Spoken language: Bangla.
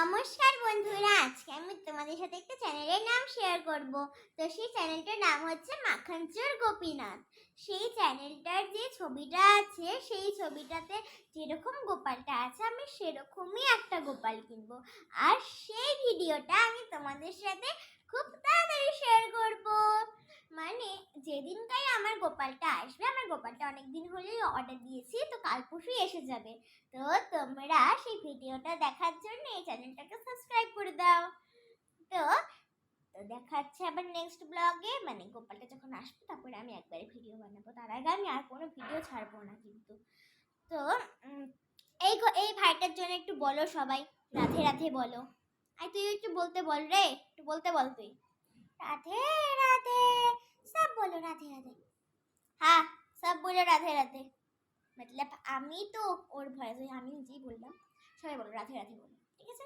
নমস্কার বন্ধুরা, আজকে আমি তোমাদের সাথে একটা চ্যানেলের নাম শেয়ার করব। তো সেই চ্যানেলটার নাম হচ্ছে মাখনচোর গোপীনাথ। সেই চ্যানেলটার যে ছবিটা আছে, সেই ছবিটাতে যেরকম গোপালটা আছে আমি সেরকমই একটা গোপাল কিনবো, আর সেই ভিডিওটা আমি তোমাদের সাথে খুব তাড়াতাড়ি শেয়ার করব। মানে যেদিনকাই আমার গোপালটা আসবে, আমার গোপালটা অনেকদিন হলেই অর্ডার দিয়েছি, তো কাল পরশুই এসে যাবে। তো তোমরা সেই ভিডিওটা দেখার জন্য এই চ্যানেলটাকে সাবস্ক্রাইব করে দাও। তো দেখাচ্ছে আবার নেক্সট ব্লগে, মানে গোপালটা যখন আসবে তারপরে আমি একবারে ভিডিও বানাবো, তার আগে আমি আর কোনো ভিডিও ছাড়বো না কিন্তু। তো এই ভাইটার জন্য একটু বলো সবাই, রাধে রাধে বলো। আর তুই একটু বলতে বল রে, একটু বলতে বল তুই। রাধে রাধে, সব বলো রাধে রাধে। হ্যাঁ, সব বলো রাধে রাধে। मतलब আমি তো ওর ভয়েস আমি নিজেই বললাম, সবাই বলো রাধে রাধে বলো, ঠিক আছে।